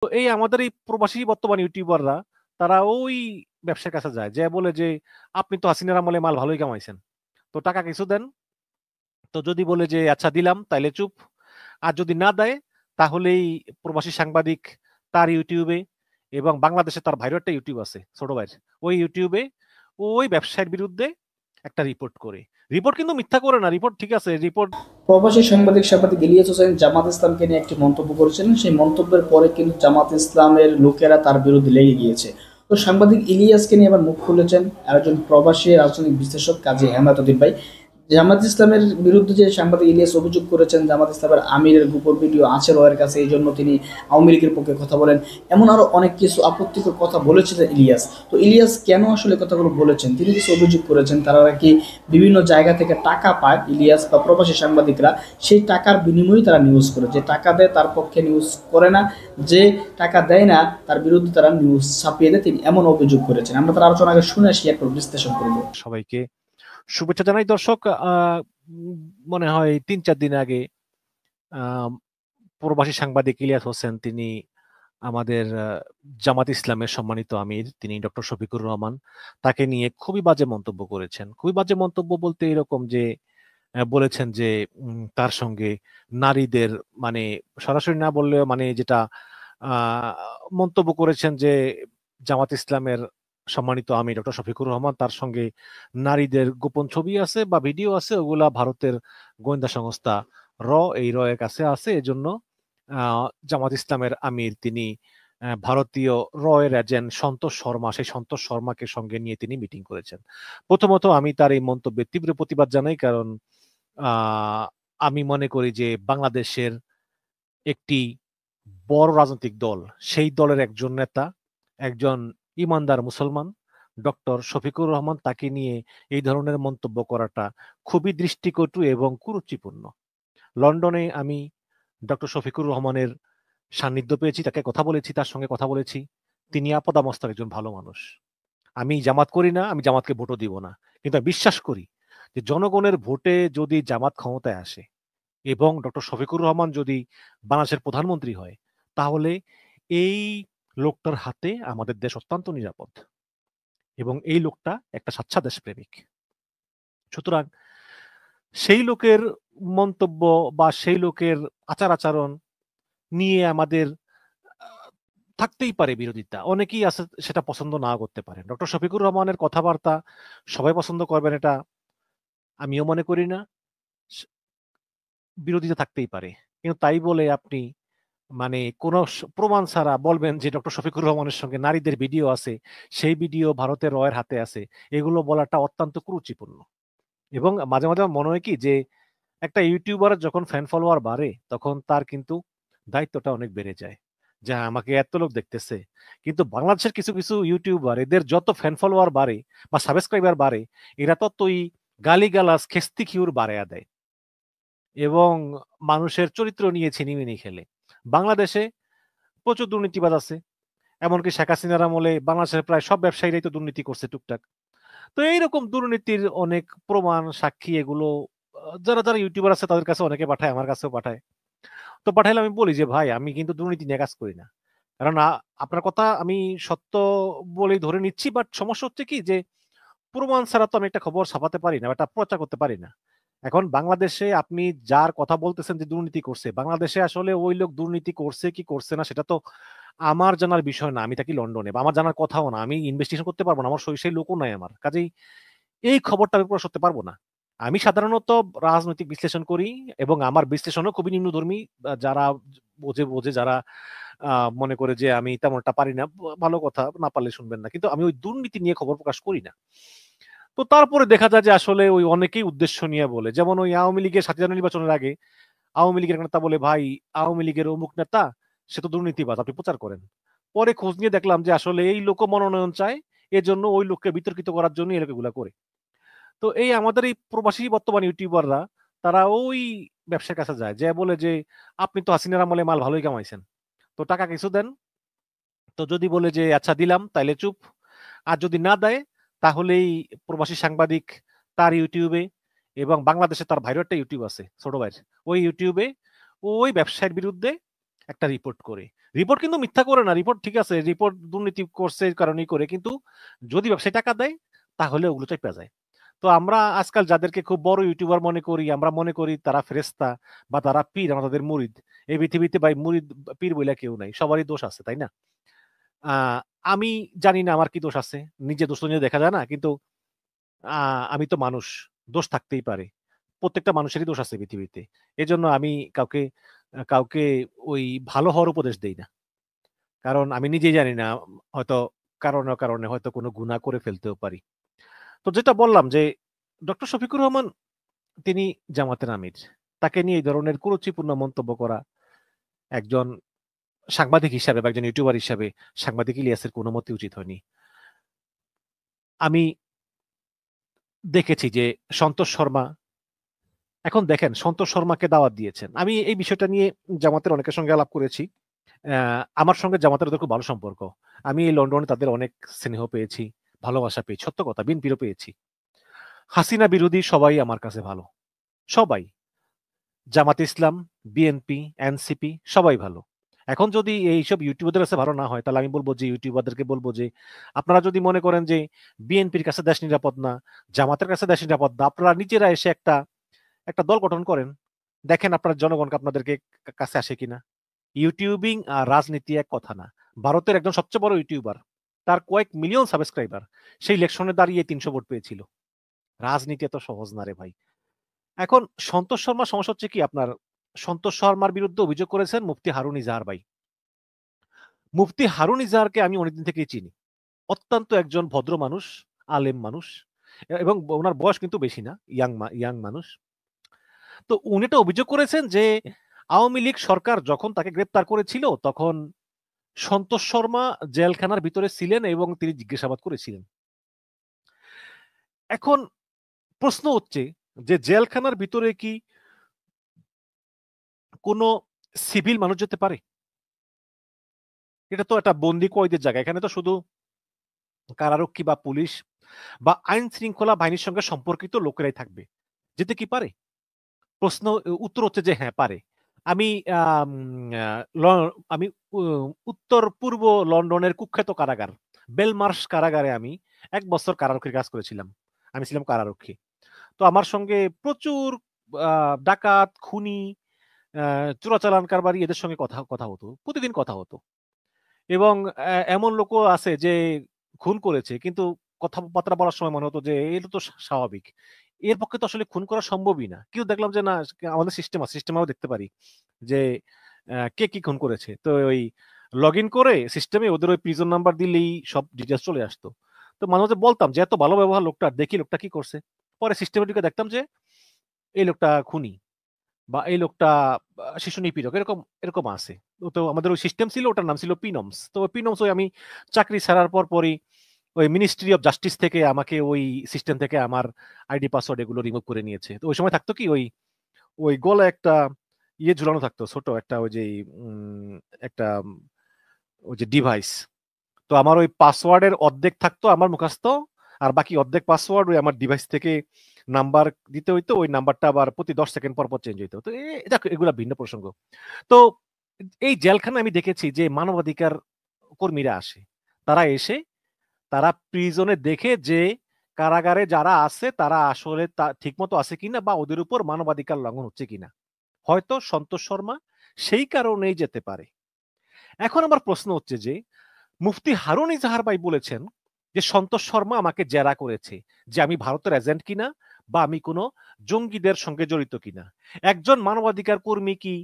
তো এই আমাদের এই প্রবাসী বর্তমান ইউটিউবাররা তারা ওই ব্যবসার কাছে যায়, যে বলে যে আপনি তো হাসিনার আমলে মাল ভালোই কামাইছেন, তো টাকা কিছু দেন। তো যদি বলে যে আচ্ছা দিলাম তাইলে চুপ, আর যদি না দেয় তাহলেই প্রবাসী সাংবাদিক তার ইউটিউবে, এবং বাংলাদেশে তার ভাইয়ের একটা ইউটিউব আছে ছোট ভাইয়ের, ওই ইউটিউবে ওই ব্যবসায়ের বিরুদ্ধে একটা রিপোর্ট করে। রিপোর্ট কিন্তু মিথ্যা করে না, রিপোর্ট ঠিক আছে, রিপোর্ট। প্রবাসী সাংবাদিক ইলিয়াস হোসেন জামাত ইসলামকে নিয়ে একটি মন্তব্য করেছিলেন। সেই মন্তব্যের পরে কিন্তু জামাত ইসলামের লোকেরা তার বিরুদ্ধে লেগে গিয়েছে। তো সাংবাদিক ইলিয়াসকে নিয়ে আবার মুখ খুলেছেন একজন প্রবাসী রাজনৈতিক বিশ্লেষক কাজী হেমায়তুদ্দিন ভাই। জামাত ইসলামের বিরুদ্ধে যে সাংবাদিক ইলিয়াস অভিযোগ করেছেন জামাত ইসলামের আমিরের গোপন ভিডিও আছে রয়ের কাছে, এই জন্য তিনি আওয়ামী লীগের পক্ষে কথা বলেন, এমন আরো অনেক কিছু আপত্তিকর কথা বলেছিলেন ইলিয়াস। তো ইলিয়াস কেন আসলে কথাগুলো বলেছেন, তিনি কিছু অভিযোগ করেছেন তারা নাকি বিভিন্ন জায়গা থেকে টাকা পায় ইলিয়াস বা প্রবাসী সাংবাদিকরা, সেই টাকার বিনিময়ে তারা নিউজ করে, যে টাকা দেয় তার পক্ষে নিউজ করে না, যে টাকা দেয় না তার বিরুদ্ধে তারা নিউজ ছাপিয়ে দেয়, তিনি এমন অভিযোগ করেছেন। আমরা তার আলোচনা আগে শুনে আসি, এরপর বিশ্লেষণ করব। সবাইকে শুভেচ্ছা জানাই। দর্শক, মনে হয় ৩-৪ দিন আগে আহ, প্রবাসী সাংবাদিক ইলিয়াস হোসেন তিনি আমাদের জামাত ইসলামের সম্মানিত আমির, তিনি ডক্টর শফিকুর রহমান, তাকে নিয়ে খুবই বাজে মন্তব্য করেছেন। খুবই বাজে মন্তব্য বলতে এরকম যে বলেছেন যে তার সঙ্গে নারীদের, মানে সরাসরি না বললেও মানে যেটা আহ, মন্তব্য করেছেন যে জামাত ইসলামের সম্মানিত আমির ডক্টর শফিকুর রহমান, তার সঙ্গে নারীদের গোপন ছবি আছে বা ভিডিও আছে, ওগুলা ভারতের গোয়েন্দা সংস্থা র, এই র এর কাছে আছে। এজন্য জামাত ইসলামের আমির তিনি ভারতীয় র এর এজেন্ট সন্তোষ শর্মা, সেই সন্তোষ শর্মাকে সঙ্গে নিয়ে তিনি মিটিং করেছেন। প্রথমত আমি তার এই মন্তব্যের তীব্র প্রতিবাদ জানাই, কারণ আহ, আমি মনে করি যে বাংলাদেশের একটি বড় রাজনৈতিক দল, সেই দলের একজন নেতা, একজন ইমানদার মুসলমান ডক্টর শফিকুর রহমান, তাকে নিয়ে এই ধরনের মন্তব্য করাটা খুবই দৃষ্টিকটু এবং কুরুচিপূর্ণ। লন্ডনে আমি ডক্টর শফিকুর রহমানের সান্নিধ্য পেয়েছি, তাকে কথা বলেছি, তার সঙ্গে কথা বলেছি। তিনি আপাদমস্তক একজন ভালো মানুষ। আমি জামাত করি না, আমি জামাতকে ভোটও দিব না, কিন্তু আমি বিশ্বাস করি যে জনগণের ভোটে যদি জামাত ক্ষমতায় আসে এবং ডক্টর শফিকুর রহমান যদি বাংলাদেশের প্রধানমন্ত্রী হয়, তাহলে এই লোকটার হাতে আমাদের দেশ অত্যন্ত নিরাপদ, এবং এই লোকটা একটা স্বাচ্ছা দেশপ্রেমিক। সুতরাং সেই লোকের মন্তব্য বা সেই লোকের আচার আচরণ নিয়ে আমাদের থাকতেই পারে বিরোধিতা, অনেকেই আছে সেটা পছন্দ না করতে পারেন। ডক্টর শফিকুর রহমানের কথাবার্তা সবাই পছন্দ করবেন এটা আমিও মনে করি না, বিরোধিতা থাকতেই পারে। কিন্তু তাই বলে আপনি মানে কোন প্রমাণ ছাড়া বলবেন যে ডক্টর শফিকুর রহমানের সঙ্গে নারীদের ভিডিও আছে, সেই ভিডিও ভারতের রয়ের হাতে আছে, এগুলো বলাটা অত্যন্ত কুরুচিপূর্ণ। এবং মাঝে মাঝে আমার মনে হয় কি যে একটা ইউটিউবার যখন ফ্যান ফলোয়ার বাড়ে তখন তার কিন্তু দায়িত্বটা অনেক বেড়ে যায়, যে হ্যাঁ, আমাকে এত লোক দেখতেছে। কিন্তু বাংলাদেশের কিছু কিছু ইউটিউবার, এদের যত ফ্যান ফলোয়ার বাড়ে বা সাবস্ক্রাইবার বাড়ে, এরা ততই গালিগালাজ খেস্তি খিউর বাড়াইয়া দেয় এবং মানুষের চরিত্র নিয়ে ছিনিমিনি খেলে। বাংলাদেশে প্রচুর দুর্নীতিবাজ আছে, এমনকি শেখ হাসিনার আমলে বাংলাদেশের প্রায় সব ব্যবসায়ীরাই তো দুর্নীতি করছে টুকটাক। তো এইরকম দুর্নীতির অনেক প্রমাণ সাক্ষী এগুলো যারা যারা ইউটিউবার আছে তাদের কাছে অনেকে পাঠায়, আমার কাছেও পাঠায়। তো পাঠাইলে আমি বলি যে ভাই, আমি কিন্তু দুর্নীতি নিয়ে কাজ করি না। কারণ আপনার কথা আমি সত্য বলেই ধরে নিচ্ছি, বাট সমস্যা হচ্ছে কি যে প্রমাণ ছাড়া তো আমি একটা খবর ছাপাতে পারি না, একটা প্রচার করতে পারি না। এখন বাংলাদেশে আপনি যার কথা বলতেছেন যে দুর্নীতি করছে, বাংলাদেশে আসলে ওই লোক দুর্নীতি করছে কি করছে না সেটা তো আমার জানার বিষয় না। আমি থাকি লন্ডনে, বা আমার জানার কথাও না, আমি ইনভেস্টিগেশন করতে পারবো না, আমার সেই লোকও নাই আমার কাজেই এই খবরটা আমি প্রকাশ করতে পারবো না। আমি সাধারণত রাজনৈতিক বিশ্লেষণ করি, এবং আমার বিশ্লেষণও খুবই নিম্নধর্মী। যারা বোঝে বোঝে, যারা মনে করে যে আমি তেমনটা পারি না, ভালো কথা, না পারলে শুনবেন না, কিন্তু আমি ওই দুর্নীতি নিয়ে খবর প্রকাশ করি না। তো তারপরে দেখা যায় যে আসলে ওই অনেকেই উদ্দেশ্য নিয়ে বলে, যেমন ওই আওয়ামী লীগের 7 জানুয়ারি নির্বাচনের আগে আওয়ামী লীগের নেতা বলে, ভাই আওয়ামী লীগের অমুক নেতা সে তো দুর্নীতিবাজ, আপনি প্রচার করেন। পরে খোঁজ নিয়ে দেখলাম যে আসলে এই লোক মনোনয়ন চায়, এজন্য ওই লোককে বিতর্কিত করার জন্য এই লোকগুলা করে। তো এই আমাদের এই প্রবাসী বর্তমান ইউটিউবাররা তারা ওই ব্যবসার কাছে যায়, যে বলে যে আপনি তো হাসিনার আমলে মাল ভালোই কামাইছেন, তো টাকা কিছু দেন। তো যদি বলে যে আচ্ছা দিলাম তাইলে চুপ, আর যদি না দেয় তাহলেই প্রবাসী সাংবাদিক তার ইউটিউবে, এবং বাংলাদেশে তার ভাইয়ের একটা ইউটিউব আছে ছোট ভাইয়ের, ওই ইউটিউবে ওই ব্যবসায়ের বিরুদ্ধে একটা রিপোর্ট করে। রিপোর্ট কিন্তু মিথ্যা করে না, রিপোর্ট ঠিক আছে, রিপোর্ট দুর্নীতি করছে কারণেই করে, কিন্তু যদি ব্যবসায়ী টাকা দেয় তাহলে ওগুলো চাইপা যায়। তো আমরা আজকাল যাদেরকে খুব বড় ইউটিউবার মনে করি, আমরা মনে করি তারা ফেরেস্তা বা তারা পীর, আমরা তাদের মুরিদ। এই পৃথিবীতে ভাই মুরিদ পীর বইলা কেউ নাই, সবারই দোষ আছে, তাই না? আহ আমি জানি না আমার কি দোষ আছে, নিজে দোষ তো নিজে দেখা যায় না, কিন্তু আমি তো মানুষ, দোষ থাকতেই পারে, প্রত্যেকটা মানুষেরই দোষ আছে পৃথিবীতে। এজন্য আমি কাউকে কাউকে ওই ভালো হওয়ার উপদেশ দেই না, কারণ আমি নিজেই জানি না, হয়তো কারণে কারণে হয়তো কোনো গুনাহ করে ফেলতেও পারি। তো যেটা বললাম যে ডক্টর শফিকুর রহমান তিনি জামাতের আমির, তাকে নিয়ে এই ধরনের কুরুচিপূর্ণ মন্তব্য করা একজন সাংবাদিক হিসাবে বা একজন ইউটিউবার হিসাবে সাংবাদিক ইলিয়াসের কোনো মতে উচিত হয়নি। আমি দেখেছি যে সন্তোষ শর্মা, এখন দেখেন সন্তোষ শর্মাকে দাওয়াত দিয়েছেন, আমি এই বিষয়টা নিয়ে জামাতের অনেকের সঙ্গে আলাপ করেছি। আমার সঙ্গে জামাতের ওদের খুব ভালো সম্পর্ক, আমি এই লন্ডনে তাদের অনেক স্নেহ পেয়েছি, ভালোবাসা পেয়েছি, সত্য কথা, বিএনপিরও পেয়েছি। হাসিনা বিরোধী সবাই আমার কাছে ভালো, সবাই, জামাত ইসলাম, বিএনপি, এনসিপি সবাই ভালো। এখন যদি এইসব ইউটিউবারদের কাছে ভালো না হয়, তাহলে আমি বলবো যে ইউটিউবারদেরকে বলবো যে আপনারা যদি মনে করেন যে বিএনপির কাছে দেশ নিরাপদ না, জামাতের কাছে দেশ নিরাপদ না, আপনারা নিজেরা এসে একটা একটা দল গঠন করেন, দেখেন আপনার জনগণকে আপনাদেরকে কাছে আসে কিনা। ইউটিউবিং আর রাজনীতি এক কথা না। ভারতের একজন সবচেয়ে বড় ইউটিউবার, তার কয়েক মিলিয়ন সাবস্ক্রাইবার, সেই ইলেকশনে দাঁড়িয়ে 300 ভোট পেয়েছিল। রাজনীতি এত সহজ না রে ভাই। এখন সন্তোষ শর্মার সমস্যা হচ্ছে কি, আপনার সন্তোষ শর্মার বিরুদ্ধে অভিযোগ করেছেন মুফতি হারুন ইজাহার ভাই। মুফতি হারুন ইজাহারকে আমি অনেকদিন থেকেই চিনি, অত্যন্ত একজন ভদ্র মানুষ, আলেম মানুষ, এবং ওনার বয়স কিন্তু বেশি না, ইয়াং মানুষ। তো উনি একটা অভিযোগ করেছেন যে আওয়ামী লীগ সরকার যখন তাকে গ্রেপ্তার করেছিল তখন সন্তোষ শর্মা জেলখানার ভিতরে ছিলেন এবং তিনি জিজ্ঞাসাবাদ করেছিলেন। এখন প্রশ্ন হচ্ছে যে জেলখানার ভিতরে কি কোনো সিভিল মানুষ যেতে পারে? এটা তো একটা বন্দি কয়েদের জায়গা, এখানে তো শুধু কারারক্ষী বা পুলিশ বা আইন শৃঙ্খলা বাহিনীর সঙ্গে সম্পর্কিত লোকেরাই থাকবে, যেতে কি পারে? প্রশ্ন, উত্তর হচ্ছে যে হ্যাঁ পারে। আমি আম, আমি উত্তর পূর্ব লন্ডনের কুখ্যাত কারাগার বেলমার্শ কারাগারে আমি 1 বছর কারারক্ষীর কাজ করেছিলাম, আমি ছিলাম কারারক্ষী। তো আমার সঙ্গে প্রচুর ডাকাত, খুনি, চোরাচালান কারবারি এদের সঙ্গে কথা কথা হতো, প্রতিদিন কথা হতো। এবং এমন লোকও আছে যে খুন করেছে, কিন্তু কথাবার্তা বলার সময় মনে হতো যে এটা তো স্বাভাবিক, এর পক্ষে তো আসলে খুন করা সম্ভবই না। কিন্তু দেখলাম যে না, আমাদের সিস্টেম আছে, সিস্টেম আমরা দেখতে পারি যে কে কি খুন করেছে। তো ওই লগ ইন করে সিস্টেমে ওদের ওই প্রিজন নাম্বার দিলেই সব ডিটেলস চলে আসতো। তো মাঝে মাঝে বলতাম যে এত ভালো ব্যবহার লোকটা, দেখি লোকটা কি করছে। পরে সিস্টেমেটিকে দেখতাম যে এই লোকটা খুনি বা এই লোকটা শিশু নিপীড়ক, এরকম এরকম আছে। তো আমাদের ওই সিস্টেম ছিল, ওটার নাম ছিল পিনমস। তো ওই পিনমস ওই আমি চাকরি ছাড়ার পরই ওই মিনিস্ট্রি অফ জাস্টিস থেকে আমাকে ওই সিস্টেম থেকে আমার আইডি পাসওয়ার্ড এগুলো রিমুভ করে নিয়েছে। তো ওই সময় থাকতো কি, ওই ওই গলায় একটা ইয়ে ঝুলানো থাকতো, ছোট একটা ওই যে একটা ওই যে ডিভাইস। তো আমার ওই পাসওয়ার্ডের অর্ধেক থাকতো আমার মুখস্থ, আর বাকি অর্ধেক পাসওয়ার্ড ওই আমার ডিভাইস থেকে নাম্বার দিতে হইতো, ওই নাম্বারটা আবার প্রতি 10 সেকেন্ড পর পর চেঞ্জ হইতো। তো দেখো এগুলা ভিন্ন প্রসঙ্গ। তো এই জেলখানায় আমি দেখেছি যে মানবাধিকার কর্মীরা আসে, তারা এসে তারা প্রিজনে দেখে যে কারাগারে যারা আছে তারা আসলে ঠিক মতো আছে কিনা বা ওদের উপর মানবাধিকার লঙ্ঘন হচ্ছে কিনা। হয়তো সন্তোষ শর্মা সেই কারণেই যেতে পারে। এখন আমার প্রশ্ন হচ্ছে যে মুফতি হারুন ইজাহার ভাই বলেছেন যে সন্তোষ শর্মা আমাকে জেরা করেছে, যে আমি ভারতের এজেন্ট কিনা বা আমি কোনো জঙ্গিদের সঙ্গে জড়িত কিনা। একজন মানবাধিকার কর্মী কি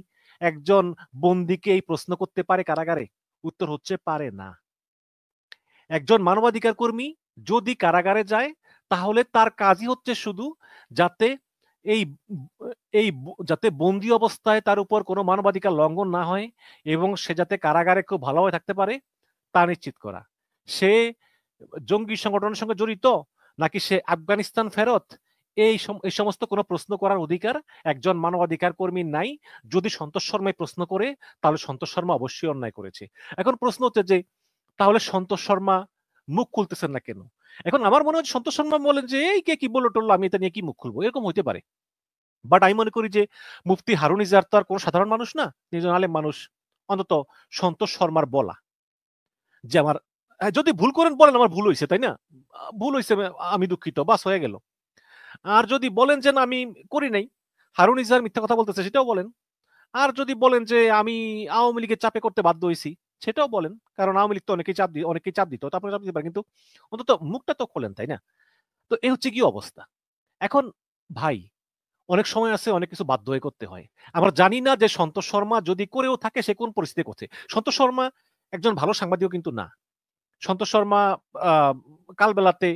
একজন বন্দীকে এই প্রশ্ন করতে পারে কারাগারে? উত্তর হচ্ছে পারে না। একজন মানবাধিকার কর্মী যদি কারাগারে যায় তাহলে তার কাজই হচ্ছে শুধু যাতে এই এই যাতে বন্দী অবস্থায় তার উপর কোনো মানবাধিকার লঙ্ঘন না হয় এবং সে যাতে কারাগারে খুব ভালোভাবে থাকতে পারে তা নিশ্চিত করা। সে জঙ্গি সংগঠনের সঙ্গে জড়িত নাকি সে আফগানিস্তান ফেরত, এই সমস্ত কোনো প্রশ্ন করার অধিকার একজন মানবাধিকার কর্মীর নাই। যদি সন্তোষ শর্মা প্রশ্ন করে তাহলে সন্তোষ শর্মা অবশ্যই অন্যায় করেছে। এখন প্রশ্ন হচ্ছে যে তাহলে সন্তোষ শর্মা মুখ খুলতেছেন না কেন? এখন আমার মনে হয় সন্তোষ শর্মা বলেন যে এই কে কি বললো টললো, আমি এটা নিয়ে কি মুখ খুলবো, এরকম হইতে পারে। বাট আমি মনে করি যে মুফতি হারুন ইজাহার তো আর কোনো সাধারণ মানুষ না, তিনি একজন আলেম মানুষ, অন্তত সন্তোষ শর্মার বলা যে আমার যদি ভুল করেন বলেন আমার ভুল হয়েছে, তাই না? ভুল হয়েছে, আমি দুঃখিত, বাস হয়ে গেল। আর যদি বলেন যে না আমি করি নাই, হারুন ইজাহার মিথ্যা কথা বলতেছে, সেটাও বলেন। আর যদি বলেন যে আমি আওয়ামী লীগের চাপে করতে বাধ্য হয়েছি, সেটাও বলেন, কারণ আওয়ামী লীগ তো অনেকেই চাপ দিত, তারপরে চাপ দিতে পারে, কিন্তু অন্তত মুখটা তো খোলেন, তাই না? তো এই হচ্ছে কি অবস্থা এখন। ভাই, অনেক সময় আছে অনেক কিছু বাধ্য হয়ে করতে হয়। আমরা জানি না যে সন্তোষ শর্মা যদি করেও থাকে সে কোন পরিস্থিতি করছে। সন্তোষ শর্মা একজন ভালো সাংবাদিক কিন্তু না। সন্তোষ শর্মা আহ, কালবেলাতে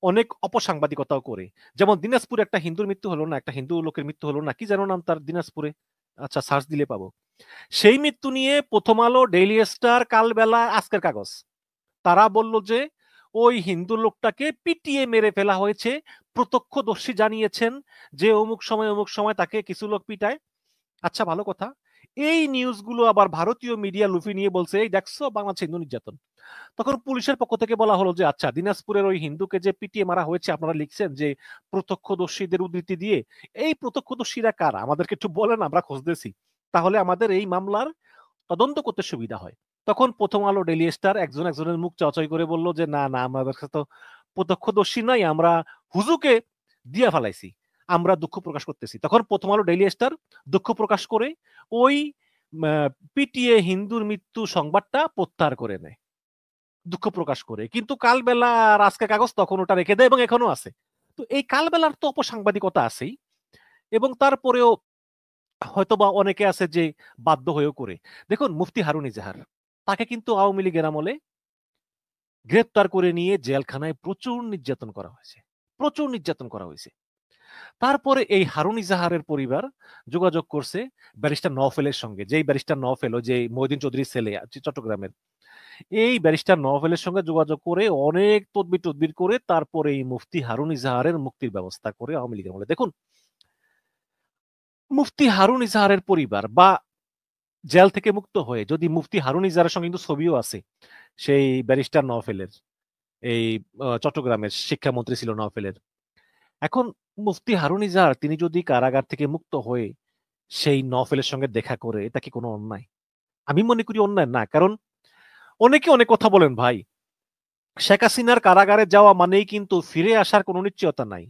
অনেক অপসাংবাদিকতাও করে। যেমন দিনাজপুরে একটা হিন্দুর মৃত্যু হলো না, একটা হিন্দু লোকের মৃত্যু হলো না, কি যেন নাম তার দিনাজপুরে, আচ্ছা সার্চ দিলে পাবো। সেই মৃত্যু নিয়ে প্রথম আলো, ডেইলি স্টার, কালবেলা, আজকের কাগজ তারা বলল যে ওই হিন্দু লোকটাকে পিটিয়ে মেরে ফেলা হয়েছে, প্রত্যক্ষদর্শী জানিয়েছেন যে অমুক সময় তাকে কিছু লোক পিটায়। আচ্ছা, ভালো কথা। এই নিউজগুলো আবার ভারতীয় মিডিয়া লুফি নিয়ে বলছে এই দেখছো বাংলাদেশ হিন্দু নির্যাতন। তখন পুলিশের পক্ষ থেকে বলা হলো যে আচ্ছা, দিনাজপুরের ওই হিন্দুকে যে পিটিয়ে মারা হয়েছে আপনারা লিখছেন যে প্রত্যক্ষদর্শীদের উদ্ধৃতি দিয়ে, এই প্রত্যক্ষদর্শীরা কারা আমাদেরকে একটু বলেন, আমরা খুঁজতেছি, তাহলে আমাদের এই মামলার তদন্ত করতে সুবিধা হয়। তখন প্রথম আলো, ডেইলি স্টার একজনের মুখ চাওয়াচাই করে বলল যে না না, আমাদের কাছে তো প্রত্যক্ষদর্শী নাই, আমরা হুজুকে দিয়া ফেলাইছি, আমরা দুঃখ প্রকাশ করতেছি। তখন প্রথম আলো, ডেইলি স্টার দুঃখ প্রকাশ করে ওই পিটিএ হিন্দুর মৃত্যু সংবাদটা প্রত্যাহার করে নেয়, দুঃখ প্রকাশ করে। কিন্তু কালবেলা আর আজকের কাগজ তখন ওটা রেখে দেয় এবং এখনো আছে। তো এই কালবেলার তো অপসাংবাদিকতা আছেই, এবং তারপরেও হয়তোবা অনেকে আছে যে বাধ্য হয়েও করে। দেখুন, মুফতি হারুন ইজাহার, তাকে কিন্তু আওয়ামী লীগের আমলে গ্রেপ্তার করে নিয়ে জেলখানায় প্রচুর নির্যাতন করা হয়েছে, প্রচুর নির্যাতন করা হয়েছে। তারপরে এই হারুন ইজাহারের পরিবার যোগাযোগ করছে ব্যারিস্টার নওফেলের সঙ্গে, যেই ব্যারিস্টার নওফেল ওই যে মহিউদ্দিন চৌধুরীর ছেলে চট্টগ্রামের, এই ব্যারিস্টার নওফেলের সঙ্গে যোগাযোগ করে অনেক তদবির টদবির করে তারপরে এই মুফতি হারুন ইজাহারের মুক্তির ব্যবস্থা করে আওয়ামী লীগের আমলে। দেখুন, মুফতি হারুন ইজাহারের পরিবার বা জেল থেকে মুক্ত হয়ে যদি মুফতি হারুন ইজাহারের সঙ্গে কিন্তু ছবিও আছে সেই ব্যারিস্টার নওফেলের, এই চট্টগ্রামের শিক্ষামন্ত্রী ছিল নওফেলের। এখন মুফতি হারুন ইজাহার তিনি যদি কারাগার থেকে মুক্ত হয়ে সেই নওফেলের সঙ্গে দেখা করে, এটা কি কোনো অন্যায়? আমি মনে করি অন্যায় না, কারণ অনেকে অনেক কথা বলেন ভাই। শেখ হাসিনার কারাগারে যাওয়া মানেই কিন্তু ফিরে আসার কোনো নিশ্চয়তা নাই।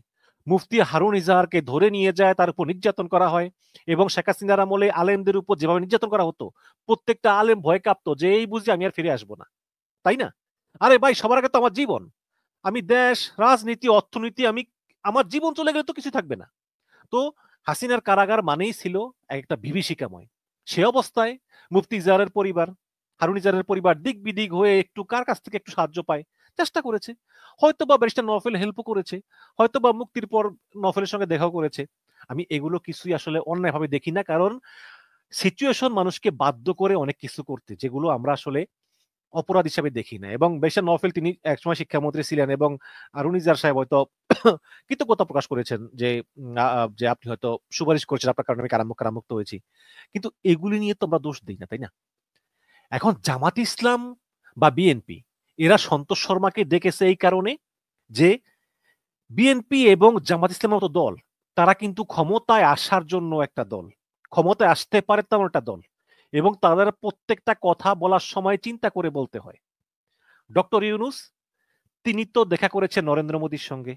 মুফতি হারুন ইজাহারকে ধরে নিয়ে যায়, তার উপর নির্যাতন করা হয়, এবং শেখ হাসিনার আমলে আলেমদের উপর যেভাবে নির্যাতন করা হতো, প্রত্যেকটা আলেম ভয় কাঁপতো যে এই বুঝি আমি আর ফিরে আসবো না, তাই না? আরে ভাই, সবার আগে তো আমার জীবন, আমি দেশ, রাজনীতি, অর্থনীতি, আমি আমার জীবন চলে গেলে তো কিছু থাকবে না। তো হাসিনার কারাগার মানেই ছিল একটা বিভীষিকাময়। সে অবস্থায় মুফতি ইজাহারের পরিবার, হারুন ইজাহারের পরিবার দিক বিদিক হয়ে একটু কার কাছ থেকে একটু সাহায্য পায়, চেষ্টা করেছে। হয়তো বা ব্যারিস্টার নওফেল হেল্পও করেছে, হয়তো বা মুক্তির পর নওফেলের সঙ্গে দেখাও করেছে। আমি এগুলো কিছুই আসলে অন্যায়ভাবে দেখি না, কারণ সিচুয়েশন মানুষকে বাধ্য করে অনেক কিছু করতে, যেগুলো আমরা আসলে অপরাধ হিসাবে দেখি না। এবং ব্যারিস্টার নওফেল তিনি একসময় শিক্ষামন্ত্রী ছিলেন, এবং হারুন ইজাহার সাহেব হয়তো কৃতজ্ঞতা প্রকাশ করেছেন যে যে আপনি হয়তো সুপারিশ করেছেন, আপনার কারণে আমি কারামুক্ত হয়েছি। কিন্তু এগুলি নিয়ে তো আমরা দোষ দিই না, তাই না? এখন জামাত ইসলাম বা বিএনপি, এরা সন্তোষ শর্মাকে ডেকেছে এই কারণে যে বিএনপি এবং জামাত ইসলামের মতো দল, তারা কিন্তু ক্ষমতায় আসার জন্য একটা দল, ক্ষমতায় আসতে পারে তেমন একটা দল, এবং তাদের প্রত্যেকটা কথা বলার সময় চিন্তা করে বলতে হয়। ডক্টর ইউনূস, তিনি তো দেখা করেছেন নরেন্দ্র মোদীর সঙ্গে,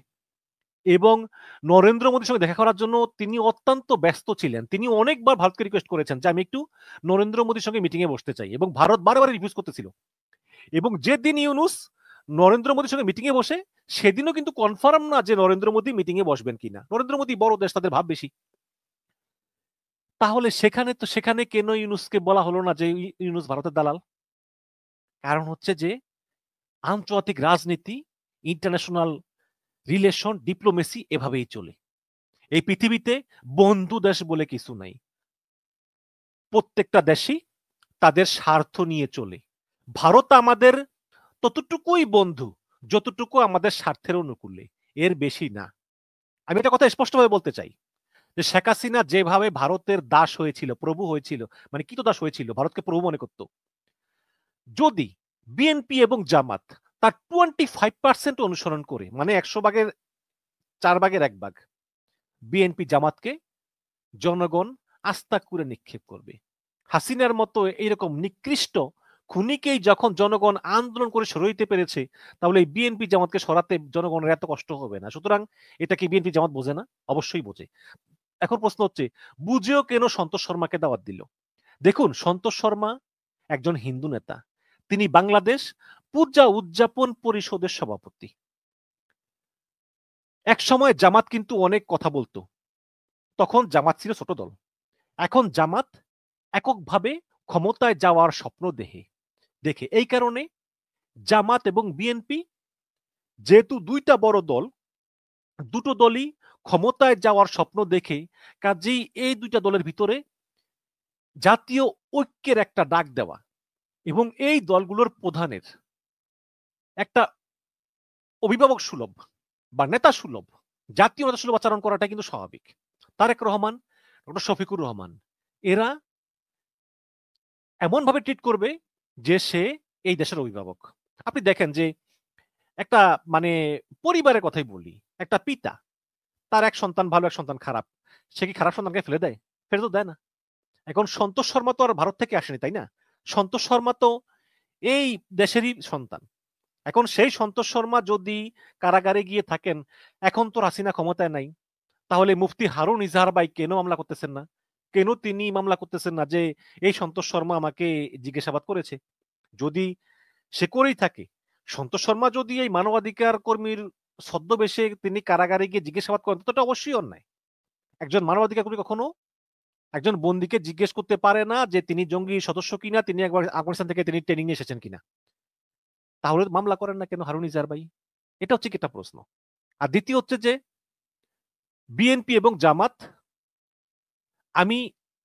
এবং নরেন্দ্র মোদীর সঙ্গে দেখা করার জন্য তিনি অত্যন্ত ব্যস্ত ছিলেন। তিনি অনেকবার ভারতকে রিকোয়েস্ট করেছেন যে আমি একটু নরেন্দ্র মোদীর সঙ্গে মিটিং এ বসতে চাই, এবং ভারত বারবার রিফিউজ করতেছিল। এবং যেদিন ইউনুস নরেন্দ্র মোদীর সঙ্গে মিটিং এ বসে, সেদিনও কিন্তু কনফার্ম না যে নরেন্দ্র মোদী মিটিং এ বসবেন কিনা। নরেন্দ্র মোদী বড় দেশ, তাদের ভাব বেশি। তাহলে সেখানে কেন ইউনুসকে বলা হলো না যে ইউনুস ভারতের দালাল? কারণ হচ্ছে যে আন্তর্জাতিক রাজনীতি, ইন্টারন্যাশনাল রিলেশন, ডিপ্লোমেসি এভাবেই চলে। এই পৃথিবীতে বন্ধু দেশ বলে কিছু নাই। প্রত্যেকটা দেশই তাদের স্বার্থ নিয়ে চলে। ভারত আমাদের ততটুকুই বন্ধু যতটুকু আমাদের স্বার্থের অনুকূলে, এর বেশি না। আমি একটা কথা স্পষ্টভাবে বলতে চাই যে শেখ হাসিনা যেভাবে ভারতের দাস হয়েছিল, প্রভু হয়েছিল, মানে কৃতদাস হয়েছিল, ভারতকে প্রভু মনে করত, যদি বিএনপি এবং জামাত তার 25% অনুসরণ করে, মানে 100 ভাগের 4 ভাগের 1 ভাগ বিএনপি জামাতকে জনগণ আস্থা করে নিক্ষেপ করবে। হাসিনার মতো এইরকম নিকৃষ্ট খুনিকেই যখন জনগণ আন্দোলন করে সরাইতে পেরেছে, তাহলে এই বিএনপি জামাতকে সরাতে জনগণের এত কষ্ট হবে না। সুতরাং এটা কি বিএনপি জামাত বোঝে না? অবশ্যই বোঝে। এখন প্রশ্ন হচ্ছে, বুঝেও কেন সন্তোষ শর্মাকে দাওয়াত দিল? দেখুন, সন্তোষ শর্মা একজন হিন্দু নেতা। তিনি বাংলাদেশ পূজা উদযাপন পরিষদের সভাপতি। এক সময় জামাত কিন্তু অনেক কথা বলতো, তখন জামাত ছিল ছোট দল। এখন জামাত এককভাবে ক্ষমতায় যাওয়ার স্বপ্ন দেখে এই কারণে জামাত এবং বিএনপি, যেহেতু দুইটা বড় দল, দুটো দলই ক্ষমতায় যাওয়ার স্বপ্ন দেখে, কাজেই এই দুইটা দলের ভিতরে জাতীয় ঐক্যের একটা ডাক দেওয়া এবং এই দলগুলোর প্রধানের একটা অভিভাবক সুলভ বা নেতা সুলভ, জাতীয় নেতা সুলভ আচরণ করাটা কিন্তু স্বাভাবিক। তারেক রহমান, ডক্টর শফিকুর রহমান, এরা এমন ভাবে ট্রিট করবে যে সে এই দেশের অভিভাবক। আপনি দেখেন যে একটা মানে পরিবারের কথাই বলি, একটা পিতা, তার এক সন্তান ভালো, এক সন্তান খারাপ, সে কি খারাপ সন্তানকে ফেলে দেয়? ফেলে তো দেয় না। এখন সন্তোষ শর্মা তো আর ভারত থেকে আসেনি, তাই না? সন্তোষ শর্মা তো এই দেশেরই সন্তান। এখন সেই সন্তোষ শর্মা যদি কারাগারে গিয়ে থাকেন, এখন তো হাসিনা ক্ষমতায় নাই, তাহলে মুফতি হারুন ইজাহার ভাই কেন মামলা করতেছেন না? কেন তিনি মামলা করতেছেন না যে এই সন্তোষ শর্মা আমাকে জিজ্ঞাসাবাদ করেছে? যদি সে করেই থাকে, সন্তোষ শর্মা যদি এই মানবাধিকার কর্মীর ছদ্মবেশে তিনি কারাগারে গিয়ে জিজ্ঞাসাবাদ করেন, তো এটা অবশ্যই অন্যায়। একজন মানবাধিকার কর্মী কখনো একজন বন্দীকে জিজ্ঞেস করতে পারে না যে তিনি জঙ্গি সদস্য কিনা, তিনি একবার আফগানিস্তান থেকে তিনি ট্রেনিং নিয়ে এসেছেন কিনা। তাহলে মামলা করেন না কেন হারুন ইজাহার ভাই? এটা হচ্ছে কি একটা প্রশ্ন। আর দ্বিতীয় হচ্ছে যে বিএনপি এবং জামাত, আমি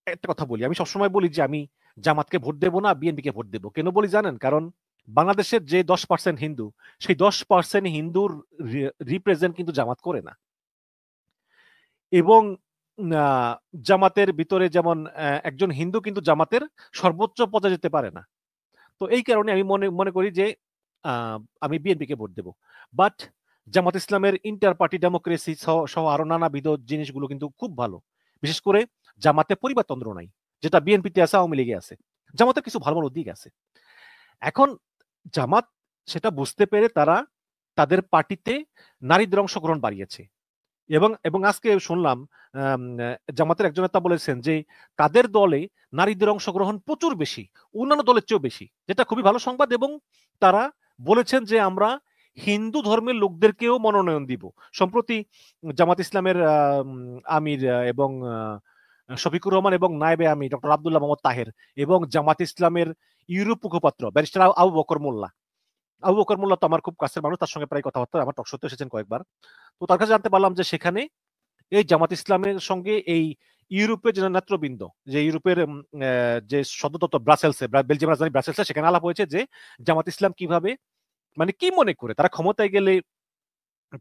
একটা কথা বলি, আমি সবসময় বলি যে আমি জামাতকে ভোট দেবো না, বিএনপিকে ভোট দেবো। কেন বলি জানেন? কারণ বাংলাদেশের যে 10% হিন্দু, সেই 10% হিন্দুর রিপ্রেজেন্ট কিন্তু জামাত করে না। এবং জামাতের ভিতরে যেমন একজন হিন্দু কিন্তু জামাতের সর্বোচ্চ পদে যেতে পারে না। তো এই কারণে আমি মনে করি যে আমি বিএনপিকে ভোট দেব। বাট জামাত ইসলামের ইন্টার পার্টি ডেমোক্রেসি সহ আরো নানাবিধ জিনিসগুলো কিন্তু খুব ভালো। বিশেষ করে জামাতে পরিবারতন্ত্র নাই, যেটা বিএনপিতে আছে, আওয়ামী লীগে আছে। জামাতের কিছু ভালো ভালো দিক আছে। এখন জামাত সেটা বুঝতে পেরে তারা তাদের পার্টিতে নারীদের অংশগ্রহণ বাড়িয়েছে। এবং আজকে শুনলাম জামাতের একজন নেতা বলেছেন যে তাদের দলে নারীদের অংশগ্রহণ প্রচুর বেশি, অন্যান্য দলের চেয়েও বেশি, যেটা খুবই ভালো সংবাদ। এবং তারা বলেছেন যে আমরা হিন্দু ধর্মের লোকদেরকেও মনোনয়ন দিব। সম্প্রতি জামাত ইসলামের আমির এবং শফিকুর রহমান এবং নায়েবে আমির ডক্টর আব্দুল্লাহ মোহাম্মদ তাহের এবং জামাত ইসলামের ইউরোপ মুখপাত্র ব্যারিস্টার আবু বকর মোল্লা তো আমার খুব কাছের মানুষ, তার সঙ্গে প্রায় কথাবার্তা, আমার টকশোতে এসেছেন কয়েকবার। তো তার কাছে জানতে পারলাম যে সেখানে এই জামাত ইসলামের সঙ্গে এই ইউরোপের যে নেতৃবৃন্দ, যে ইউরোপের যে সদর দপ্তর ব্রাসেলসে, বেলজিয়াম রাজধানী ব্রাসেলসে, সেখানে আলাপ হয়েছে যে জামাত ইসলাম কিভাবে মানে কি মনে করে তারা ক্ষমতায় গেলে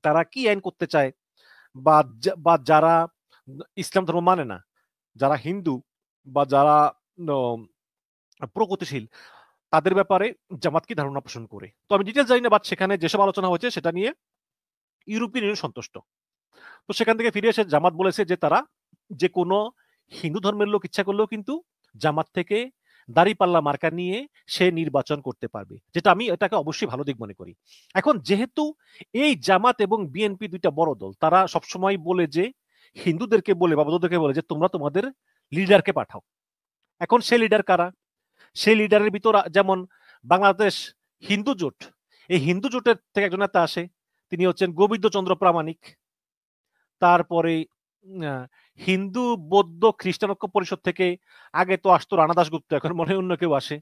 তারা কি আইন করতে চায়, বা যারা ইসলাম ধর্ম মানে না, যারা হিন্দু বা যারা প্রগতিশীল, তাদের ব্যাপারে জামাত কি ধারণা পোষণ করে। তো আমি ডিটেলস জানি না, বাট সেখানে যেসব আলোচনা হয়েছে সেটা নিয়ে ইউরোপিয়ান ইউনিয়ন সন্তুষ্ট। তো সেখান থেকে ফিরে এসে জামাত বলেছে যে তারা যে কোনো হিন্দু ধর্মের লোক ইচ্ছা করলেও কিন্তু জামাত থেকে দাঁড়িপাল্লা মার্কা নিয়ে সে নির্বাচন করতে পারবে, যেটা আমি এটাকে অবশ্যই ভালো দিক মনে করি। এখন যেহেতু এই জামাত এবং বিএনপি দুইটা বড় দল, তারা সবসময় বলে যে হিন্দুদেরকে বলে বা বৌদ্ধদেরকে বলে যে তোমরা তোমাদের লিডারকে পাঠাও। এখন সে লিডার কারা? সেই লিডারের ভিতর যেমন বাংলাদেশ হিন্দু জোট, এই হিন্দু জোটের থেকে একজন নেতা আসে, তিনি হচ্ছেন গোবিন্দ চন্দ্র প্রামাণিক। তারপরে হিন্দু বৌদ্ধ খ্রিস্টান ঐক্য পরিষদ থেকে আগে তো আসতো রানা দাশগুপ্ত, এখন মনে হয় অন্য কেউ আসে।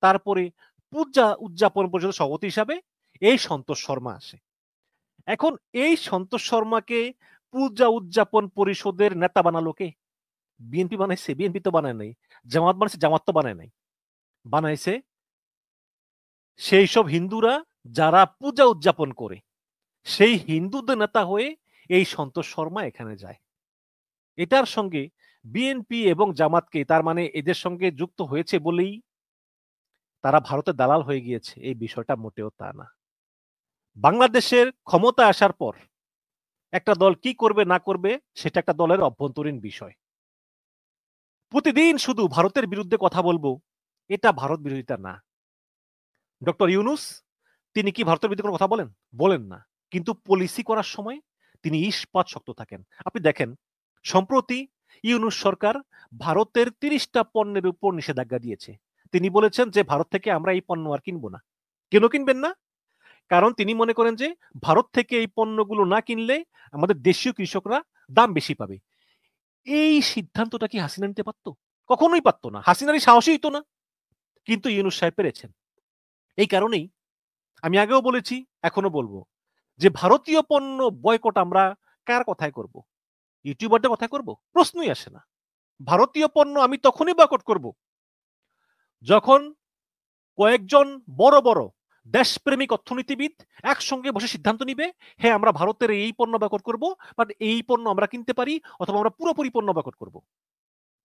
তারপরে পূজা উদযাপন পরিষদের সভাপতি হিসাবে এই সন্তোষ শর্মা আসে। এখন এই সন্তোষ শর্মাকে পূজা উদযাপন পরিষদের নেতা বানালো কে? বিএনপি বানাইছে? বিএনপি তো বানায় নাই। জামাত বানাইছে? জামাত তো বানায় নাই। বানাইছে সেই সব হিন্দুরা যারা পূজা উদযাপন করে, সেই হিন্দুদের নেতা হয়ে এই সন্তোষ শর্মা এখানে যায়। এটার সঙ্গে বিএনপি এবং জামাতকে, তার মানে এদের সঙ্গে যুক্ত হয়েছে বলেই তারা ভারতের দালাল হয়ে গিয়েছে, এই বিষয়টা মোটেও তা না। বাংলাদেশের ক্ষমতা আসার পর একটা দল কি করবে না করবে সেটা একটা দলের অভ্যন্তরীণ বিষয়। প্রতিদিন শুধু ভারতের বিরুদ্ধে কথা বলবো, এটা ভারত বিরোধিতা না। ডক্টর ইউনুস তিনি কি ভারতের বিরুদ্ধে কোনো কথা বলেন? বলেন না। কিন্তু পলিসি করার সময় তিনি ইস্পাত শক্ত থাকেন। আপনি দেখেন সম্প্রতি ইউনুস সরকার ভারতের 30টা পণ্যের উপর নিষেধাজ্ঞা দিয়েছে। তিনি বলেছেন যে ভারত থেকে আমরা এই পণ্য আর কিনবো না। কেন কিনবেন না? কারণ তিনি মনে করেন যে ভারত থেকে এই পণ্যগুলো না কিনলে আমাদের দেশীয় কৃষকরা দাম বেশি পাবে। এই সিদ্ধান্তটা কি হাসিনা নিতে পারত? কখনোই পারত না। হাসিনারই সাহসই হতো না। কিন্তু ইউনুস সাহেব পেরেছেন। এই কারণেই আমি আগেও বলেছি, এখনো বলবো যে ভারতীয় পণ্য বয়কট আমরা কার কথায় করব? ইউটিউবারদের কথায় করব? প্রশ্নই আসে না। ভারতীয় পণ্য আমি তখনই বয়কট করব যখন কয়েকজন বড় বড় দেশপ্রেমিক অর্থনীতিবিদ একসঙ্গে বসে সিদ্ধান্ত নিবে, হ্যাঁ আমরা ভারতের এই পণ্য বয়কট করব, বাট এই পণ্য আমরা কিনতে পারি, অথবা আমরা পুরোপুরি পণ্য বয়কট করব।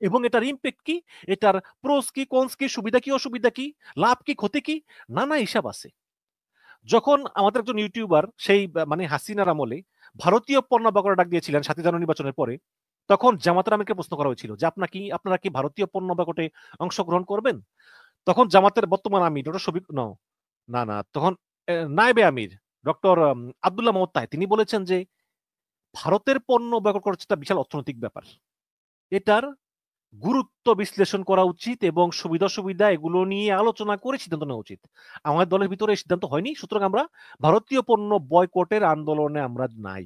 এবং এটার ইম্প্যাক্ট কি, এটার প্রোস কি, কনস কি, সুবিধা কি, অসুবিধা কি, লাভ কি, ক্ষতি কি, নানা হিসাব আছে। যখন আমাদের একজন ইউটিউবার সেই মানে হাসিনার আমলে ভারতীয় পণ্য বয়কটের ডাক দিয়েছিলেন ৭ই জানুয়ারি নির্বাচনের পরে, তখন জামাতের আমিরকে প্রশ্ন করা হয়েছিল যে আপনারা কি ভারতীয় পণ্য বয়কটে অংশগ্রহণ করবেন? তখন জামাতের বর্তমান আমির ডক্টর শফিক না না তখন নায়েবে আমির ডক্টর আব্দুল্লাহ মোহাম্মদ তাহের তিনি বলেছেন যে ভারতের পণ্য বয়কট করা হচ্ছে একটা বিশাল অর্থনৈতিক ব্যাপার। এটার গুরুত্ব বিশ্লেষণ করা উচিত এবং সুবিধা অসুবিধা এগুলো নিয়ে আলোচনা করে সিদ্ধান্ত নেওয়া উচিত। আমাদের দলের ভিতরে এই সিদ্ধান্ত হয়নি, সুতরাং আমরা ভারতীয় পণ্য বয়কটের আন্দোলনে আমরা নাই।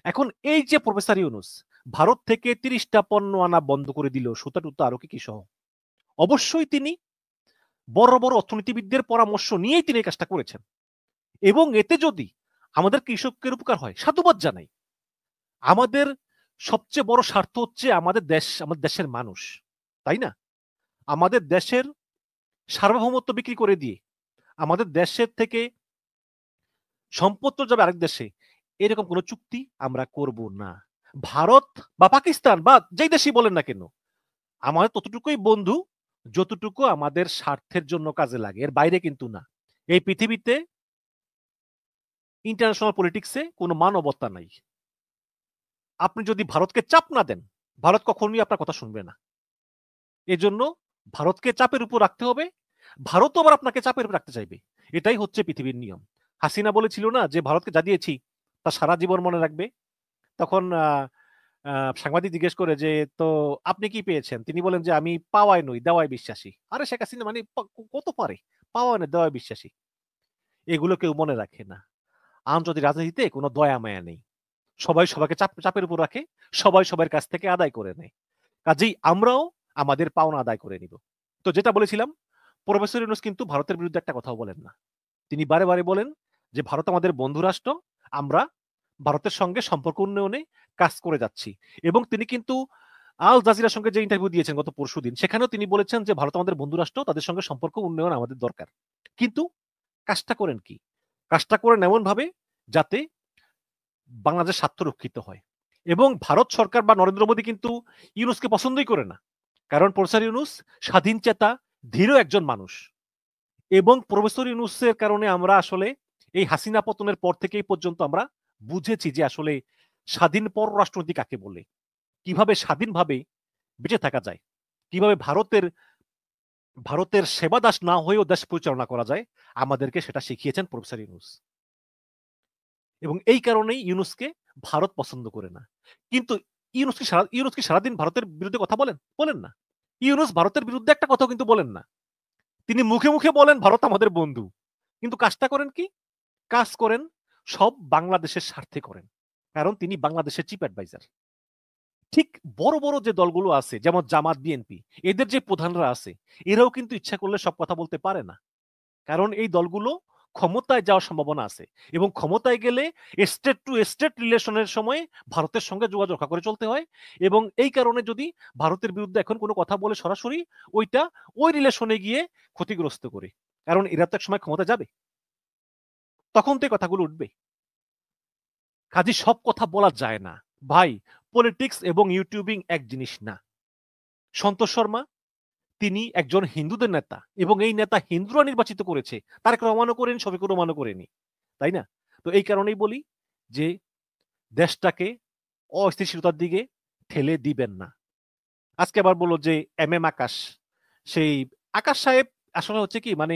এখন এই যে প্রফেসর ইউনুস ভারত থেকে 30টা পণ্য আনা বন্ধ করে দিল, সুতা টুতা আরো কি সহ, অবশ্যই তিনি বড় বড় অর্থনীতিবিদদের পরামর্শ নিয়েই তিনি এই কাজটা করেছেন। এবং এতে যদি আমাদের কৃষকের উপকার হয়, সাধুবাদ জানাই। আমাদের সবচেয়ে বড় স্বার্থ হচ্ছে আমাদের দেশ, আমাদের দেশের মানুষ, তাই না? আমাদের দেশের সার্বভৌমত্ব বিক্রি করে দিয়ে আমাদের দেশের থেকে সম্পদ যাবে আরেক দেশে, এরকম কোনো চুক্তি আমরা করব না। ভারত বা পাকিস্তান বা যেই দেশই বলেন না কেন, আমাদের ততটুকুই বন্ধু যতটুকু আমাদের স্বার্থের জন্য কাজে লাগে, এর বাইরে কিন্তু না। এই পৃথিবীতে ইন্টারন্যাশনাল পলিটিক্সে কোনো মানবতা নাই। আপনি যদি ভারতকে চাপ না দেন, ভারত কখনোই আপনার কথা শুনবে না। এজন্য ভারতকে চাপের উপর রাখতে হবে, ভারতও আবার আপনাকে চাপের উপর রাখতে চাইবে। এটাই হচ্ছে পৃথিবীর নিয়ম। হাসিনা বলেছিল না যে ভারতকে যা দিয়েছি তা সারা জীবন মনে রাখবে। তখন সাংবাদিক জিজ্ঞেস করে যে তো আপনি কি পেয়েছেন? তিনি বলেন যে আমি পাওয়ায় নই, দেওয়ায় বিশ্বাসী। আরে শেখ হাসিনা মানে কত পারে, পাওয়ায় না দেওয়ায় বিশ্বাসী। এগুলো কেউ মনে রাখে না। আন্তর্জাতিক রাজনীতিতে কোনো দয়া মায়া নেই। সবাই সবাইকে চাপের উপর রাখে, সবাই সবার কাছ থেকে আদায় করে নেয়। কাজেই আমরাও আমাদের পাওনা আদায় করে নিব। তো যেটা বলেছিলাম, প্রফেসর ইউনূস কিন্তু ভারতের বিরুদ্ধে একটা কথাও বলেন না। তিনি বারে বারে বলেন যে ভারত আমাদের বন্ধু রাষ্ট্র, আমরা ভারতের সঙ্গে সম্পর্ক উন্নয়নে কাজ করে যাচ্ছি। এবং তিনি কিন্তু আল জাজিরার সঙ্গে যে ইন্টারভিউ দিয়েছেন গত পরশুদিন, সেখানেও তিনি বলেছেন যে ভারত আমাদের বন্ধু রাষ্ট্র, তাদের সঙ্গে সম্পর্ক উন্নয়ন আমাদের দরকার। কিন্তু কাজটা করেন কি? কাজটা করেন এমন ভাবে যাতে বাংলাদেশ স্বার্থ রক্ষিত হয়। এবং ভারত সরকার বা নরেন্দ্র মোদী কিন্তু ইউনুসকে পছন্দই করে না। কারণ প্রফেসর ইউনুস স্বাধীন চেতা, ধীর একজন মানুষ। এবং প্রফেসর ইউনুসের কারণে আমরা আসলে এই হাসিনা পতনের পর থেকেই পর্যন্ত আমরা বুঝেছি যে আসলে স্বাধীন পররাষ্ট্রনীতি কাকে বলে, কিভাবে স্বাধীনভাবে বেঁচে থাকা যায়, কিভাবে ভারতের সেবাদাস না হয়েও দেশ পরিচালনা করা যায়, আমাদেরকে সেটা শিখিয়েছেন প্রফেসর ইউনুস। এবং এই কারণেই ইউনুসকে ভারত পছন্দ করে না। কিন্তু ইউনুস কি সারাদিন ভারতের বিরুদ্ধে কথা বলেন? বলেন না। ইউনুস ভারতের বিরুদ্ধে একটা কথাও কিন্তু বলেন না। তিনি মুখে মুখে বলেন ভারত আমাদের বন্ধু, কিন্তু কাজটা করেন কি? কাজ করেন সব বাংলাদেশের স্বার্থে করেন, কারণ তিনি বাংলাদেশের চিফ অ্যাডভাইজার। ঠিক বড় বড় যে দলগুলো আছে যেমন জামাত, বিএনপি, এদের যে প্রধানরা আছে, এরাও কিন্তু ইচ্ছা করলে সব কথা বলতে পারে না। কারণ এই দলগুলো ক্ষমতায় যাওয়ার সম্ভাবনা আছে এবং ক্ষমতায় গেলে স্টেট টু স্টেট রিলেশনের সময় ভারতের সঙ্গে যোগাযোগ রক্ষা করে চলতে হয়। এবং এই কারণে যদি ভারতের বিরুদ্ধে এখন কোনো কথা বলে সরাসরি, ওইটা ওই রিলেশনে গিয়ে ক্ষতিগ্রস্ত করে। কারণ এরা তো এক সময় ক্ষমতা যাবে, তখন তো এই কথাগুলো উঠবে। কাজে সব কথা বলা যায় না ভাই। পলিটিক্স এবং ইউটিউবিং এক জিনিস না। সন্তোষ শর্মা তিনি একজন হিন্দুদের নেতা এবং এই নেতা হিন্দুরা নির্বাচিত করেছে, তারেক রহমানও করেনি, শফিকুর রহমানও করেনি, তাই না? তো এই কারণেই বলি যে দেশটাকে অস্থিতিশীলতার দিকে ঠেলে দিবেন না। আজকে আবার বললো যে এম আকাশ, সেই আকাশ সাহেব আসলে হচ্ছে কি মানে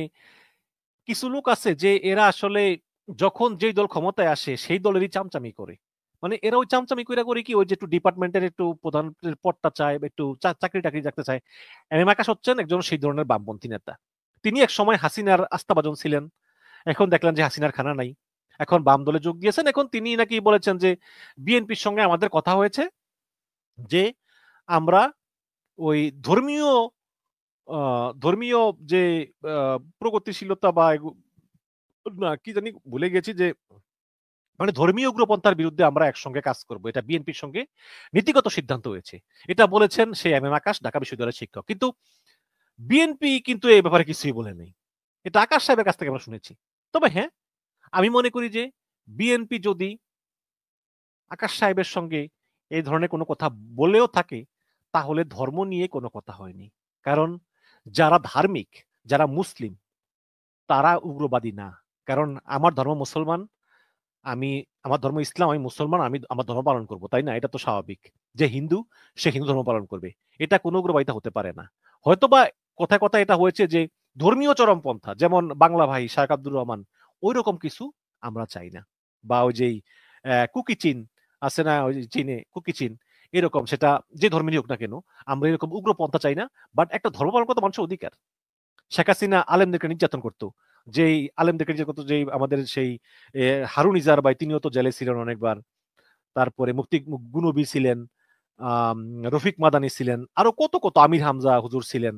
কিছু লোক আছে যে এরা আসলে যখন যেই দল ক্ষমতায় আসে সেই দলেরই চামচামি করে। মানে এরা ওই চামচামি করে কি ওই যে একটু ডিপার্টমেন্টের একটু প্রধান পদটা চায়, একটু চাকরি টাকরি রাখতে চায়। এম আকাশ হচ্ছেন একজন সেই ধরনের বামপন্থী নেতা। তিনি এক সময় হাসিনার আস্থাভাজন ছিলেন, এখন দেখলেন যে হাসিনার খানা নাই, এখন বাম দলে যোগ দিয়েছেন। এখন তিনি নাকি বলেছেন যে বিএনপির সঙ্গে আমাদের কথা হয়েছে যে আমরা ওই ধর্মীয় যে প্রগতিশীলতা বা না কি জানি ভুলে গেছি, যে মানে ধর্মীয় উগ্রপন্থার বিরুদ্ধে আমরা একসঙ্গে কাজ করব, এটা বিএনপির সঙ্গে নীতিগত সিদ্ধান্ত হয়েছে। এটা বলেছেন সেই এম আকাশ, ঢাকা বিশ্ববিদ্যালয়ের শিক্ষক। কিন্তু বিএনপি কিন্তু এই ব্যাপারে কিছুই বলে নেই, এটা আকাশ সাহেবের কাছ থেকে আমরা শুনেছি। তবে হ্যাঁ, আমি মনে করি যে বিএনপি যদি আকাশ সাহেবের সঙ্গে এই ধরনের কোনো কথা বলেও থাকে তাহলে ধর্ম নিয়ে কোনো কথা হয়নি। কারণ যারা ধার্মিক, যারা মুসলিম, তারা উগ্রবাদী না। কারণ আমার ধর্ম মুসলমান, আমি আমার ধর্ম ইসলাম, আমি মুসলমান, আমি আমার ধর্ম পালন করব, তাই না? এটা তো স্বাভাবিক। যে হিন্দু, সে হিন্দু ধর্ম পালন করবে, এটা কোনো উগ্রবাদিতা হতে পারে না। হয়তোবা কথায় কথায় এটা হয়েছে যে ধর্মীয় চরমপন্থা, যেমন বাংলা ভাই শায়েখ আব্দুর রহমান, ওই রকম কিছু আমরা চাই না। বা ওই যেই কুকি চিন আছে না, ওই যে চীনে কুকি চিন, এরকম সেটা যে ধর্মেরই হোক না কেন, আমরা এরকম উগ্রপন্থা চাই না। বাট একটা ধর্ম পালন করতে মানুষের অধিকার। শেখ হাসিনা আলেমদেরকে নির্যাতন করতো, যেই আলেমদেরকে নির্যাতন করতো, যেই আমাদের সেই হারুন ইজার ভাই, তিনিও তো জেলে ছিলেন অনেকবার। তারপরে মুফতি গুনবী ছিলেন, আম, রফিক মাদানি ছিলেন, আরো কত কত আমির হামজা হুজুর ছিলেন,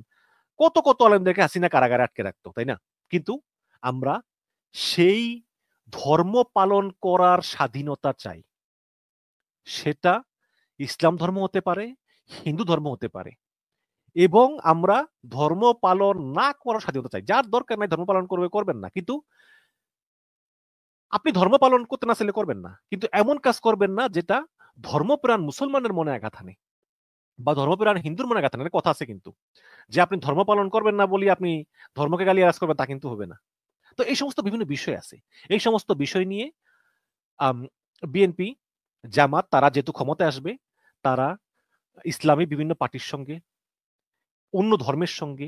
কত কত আলেমদেরকে হাসিনা কারাগারে আটকে রাখতো, তাই না? কিন্তু আমরা সেই ধর্ম পালন করার স্বাধীনতা চাই। সেটা ইসলাম ধর্ম হতে পারে, হিন্দু ধর্ম হতে পারে। এবং আমরা ধর্ম পালন না করার স্বাধীনতা চাই। যার দরকার নাই ধর্ম পালন করবে, করবেন না। কিন্তু আপনি ধর্ম পালন করতে না চাইলে করবেন না, কিন্তু এমন কাজ করবেন না যেটা ধর্মপ্রাণ মুসলমানের মনে আঘাত হানে বা ধর্মপ্রাণ হিন্দুর মনে আঘাত হানে। কথা আছে কিন্তু, যে আপনি ধর্ম পালন করবেন না বলি আপনি ধর্মকে গালিগালাজ করবেন, তা কিন্তু হবে না। তো এই সমস্ত বিভিন্ন বিষয় আছে। এই সমস্ত বিষয় নিয়ে বিএনপি, জামাত, তারা যেহেতু ক্ষমতায় আসবে, তারা ইসলামী বিভিন্ন পার্টির সঙ্গে, অন্য ধর্মের সঙ্গে,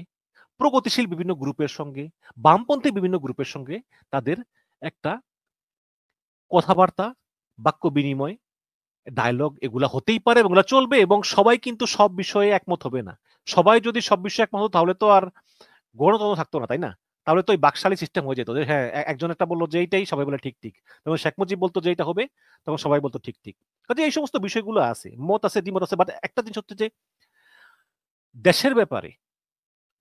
প্রগতিশীল বিভিন্ন গ্রুপের সঙ্গে, বামপন্থী বিভিন্ন গ্রুপের সঙ্গে তাদের একটা কথাবার্তা, বাক্য বিনিময়, ডায়লগ, এগুলা হতেই পারে এবং এগুলা চলবে। এবং সবাই কিন্তু সব বিষয়ে একমত হবে না। সবাই যদি সব বিষয়ে একমত হতো তাহলে তো আর গণতন্ত্র থাকতো না, তাই না? তাহলে তো ওই বাকশালী সিস্টেম হয়ে যেত, যে হ্যাঁ একজন একটা বললো যে এইটাই, সবাই বলে ঠিক ঠিক। তখন শেখ মুজিব বলতো যে এইটা হবে, তখন সবাই বলতো ঠিক ঠিক। কাজে এই সমস্ত বিষয়গুলো আছে, মত আছে, দ্বিমত আছে। বাট একটা জিনিস হচ্ছে যে দেশের ব্যাপারে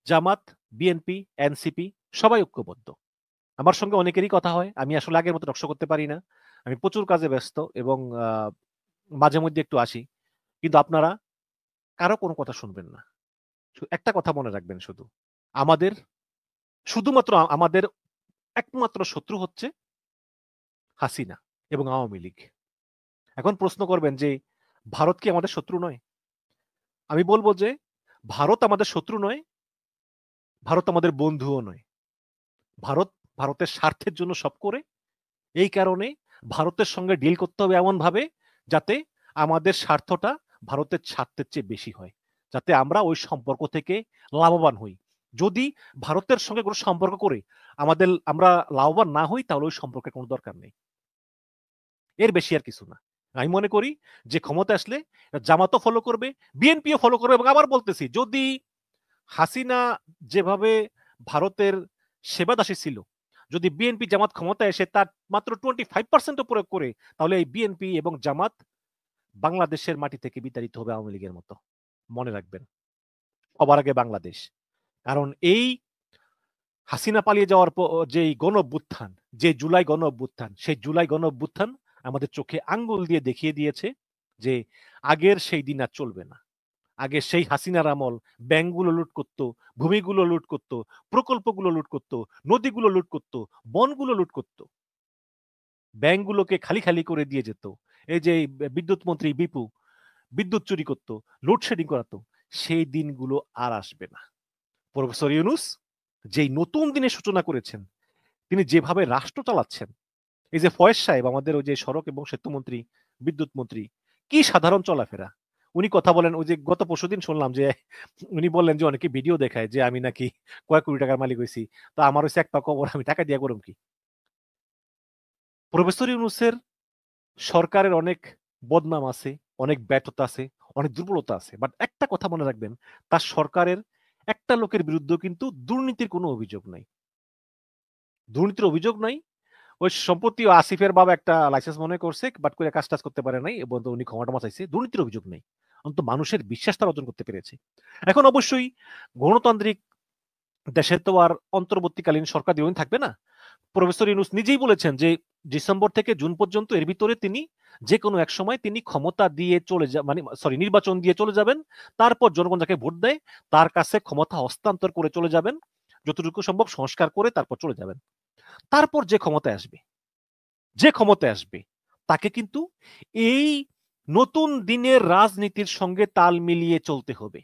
জামাত, বিএনপি, এনসিপি সবাই ঐক্যবদ্ধ। আমার সঙ্গে অনেকেরই কথা হয়, আমি আসলে আগের মতো রক্ষ করতে পারি না, আমি প্রচুর কাজে ব্যস্ত এবং মাঝে মধ্যে একটু আসি। কিন্তু আপনারা কারো কোনো কথা শুনবেন না। একটা কথা মনে রাখবেন, শুধু আমাদের, শুধুমাত্র আমাদের একমাত্র শত্রু হচ্ছে হাসিনা এবং আওয়ামী লীগ। এখন প্রশ্ন করবেন যে ভারত কি আমাদের শত্রু নয়? আমি বলবো যে ভারত আমাদের শত্রু নয়, ভারত আমাদের বন্ধুও নয়। ভারত ভারতের স্বার্থের জন্য সব করে। এই কারণে ভারতের সঙ্গে ডিল করতে হবে এমন ভাবে যাতে আমাদের স্বার্থটা ভারতের স্বার্থের চেয়ে বেশি হয়, যাতে আমরা ওই সম্পর্ক থেকে লাভবান হই। যদি ভারতের সঙ্গে কোনো সম্পর্ক করে আমরা লাভবান না হই, তাহলে ওই সম্পর্কের কোনো দরকার নেই। এর বেশি আর কিছু না। আমি মনে করি যে ক্ষমতা আসলে জামাতও ফলো করবে, বিএনপিও ফলো করবে। এবং আবার বলতেছি, যদি হাসিনা যেভাবে ভারতের সেবাদাসী ছিল, যদি বিএনপি জামাত ক্ষমতায় এসে তার মাত্র 25% প্রয়োগ করে, তাহলে এই বিএনপি এবং জামাত বাংলাদেশের মাটি থেকে বিতাড়িত হবে আওয়ামী লীগের মতো। মনে রাখবেন, সবার আগে বাংলাদেশ। কারণ এই হাসিনা পালিয়ে যাওয়ার যে গণ অভ্যুত্থান, যে জুলাই গণ অভ্যুত্থান, সেই জুলাই গণ অভ্যুত্থান আমাদের চোখে আঙ্গুল দিয়ে দেখিয়ে দিয়েছে যে আগের সেই দিন আর চলবে না। আগে সেই হাসিনার আমল ব্যাংকগুলো লুট করতো, ভূমিগুলো লুট করতো, প্রকল্পগুলো লুট করতো, নদীগুলো লুট করতো, বনগুলো লুট করতো, ব্যাংকগুলোকে খালি খালি করে দিয়ে যেত। এই যে বিদ্যুৎ মন্ত্রী বিপু বিদ্যুৎ চুরি করতো, লোডশেডিং করাতো, সেই দিনগুলো আর আসবে না। প্রফেসর ইউনুস যেই নতুন দিনের সূচনা করেছেন, তিনি যেভাবে রাষ্ট্র চালাচ্ছেন, এই যে ফয়েজ সাহেব আমাদের ওই যে সড়ক এবং সেতু মন্ত্রী, বিদ্যুৎ মন্ত্রী, কি সাধারণ চলাফেরা, উনি কথা বলেন, ওই যে গত পরশুদিন শুনলাম যে উনি বললেন যে অনেকে ভিডিও দেখায় যে আমি নাকি কয়েক কোটি টাকার মালিক হইছি, তো আমার হচ্ছে এক পা কবর, আমি টাকা দিয়া করুম কি? প্রফেসর ইউনূসের সরকারের অনেক বদনাম আছে, অনেক ব্যর্থতা আছে, অনেক দুর্বলতা আছে, বাট একটা কথা মনে রাখবেন, তার সরকারের একটা লোকের বিরুদ্ধেও কিন্তু দুর্নীতির কোনো অভিযোগ নাই। দুর্নীতির অভিযোগ নাই। ওই সম্প্রতি আসিফের বাবা একটা লাইসেন্স মনে করছে, বাট করে কাজ টাজ করতে পারে নাই এবং উনি ক্ষমাটমা চাইছে। দুর্নীতির অভিযোগ নেই, অন্তত মানুষের বিশ্বাস তারা অর্জন করতে পেরেছে। এখন অবশ্যই গণতান্ত্রিক দেশে তো আর অন্তর্বর্তীকালীন সরকার দীর্ঘদিন থাকবে না। প্রফেসর ইউনূস নিজেই বলেছেন যে ডিসেম্বর থেকে জুন পর্যন্ত এর ভিতরে তিনি যে কোনো এক সময় তিনি ক্ষমতা দিয়ে চলে মানে সরি নির্বাচন দিয়ে চলে যাবেন, তারপর জনগণ যাকে ভোট দেয় তার কাছে ক্ষমতা হস্তান্তর করে চলে যাবেন, যতটুকু সম্ভব সংস্কার করে তারপর চলে যাবেন। তারপর যে ক্ষমতায় আসবে তাকে কিন্তু এই নতুন দিনের রাজনীতির সঙ্গে তাল মিলিয়ে চলতে হবে।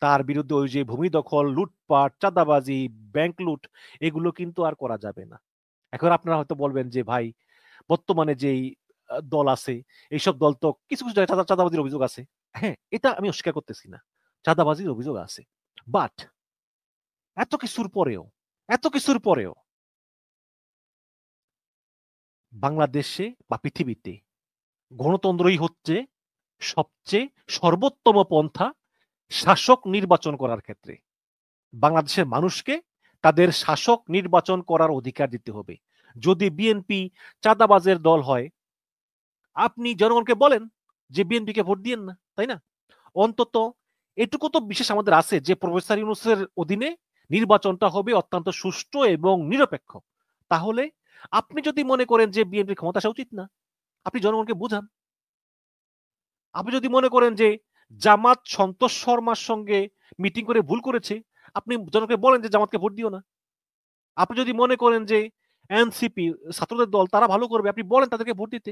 তার বিরুদ্ধে ওই যে ভূমি দখল, লুটপাট, চাঁদাবাজি, ব্যাংক লুট, এগুলো কিন্তু আর করা যাবে না। এখন আপনারা হয়তো বলবেন যে ভাই, বর্তমানে যেই দল আছে, এইসব দল তো কিছু কিছু জায়গায় চাঁদাবাজির অভিযোগ আছে। হ্যাঁ, এটা আমি অস্বীকার করতেছি না, চাঁদাবাজির অভিযোগ আছে, বাট এত কিছুর পরেও এত কিছুর পরেও বাংলাদেশে বা পৃথিবীতে গণতন্ত্রই হচ্ছে সবচেয়ে সর্বোত্তম পন্থা শাসক নির্বাচন করার ক্ষেত্রে। বাংলাদেশের মানুষকে তাদের শাসক নির্বাচন করার অধিকার দিতে হবে। যদি বিএনপি চাঁদাবাজের দল হয়, আপনি জনগণকে বলেন যে বিএনপিকে ভোট দিয়েন না, তাই না? অন্তত এটুকু তো বিশেষ আমাদের আছে যে প্রফেসর ইউনূসের অধীনে নির্বাচনটা হবে অত্যন্ত সুষ্ঠু এবং নিরপেক্ষ। তাহলে আপনি যদি মনে করেন যে বিএনপি ক্ষমতা আসা উচিত না, আপনি জনগণকে বুঝান। আপনি যদি মনে করেন যে জামাত সন্তোষ শর্মার সঙ্গে মিটিং করে ভুল করেছে, আপনি জনকে বলেন যে জামাতকে ভোট দিও না। আপনি যদি মনে করেন যে এনসিপি ছাত্রদের দল তারা ভালো করবে, আপনি বলেন তাদেরকে ভোট দিতে।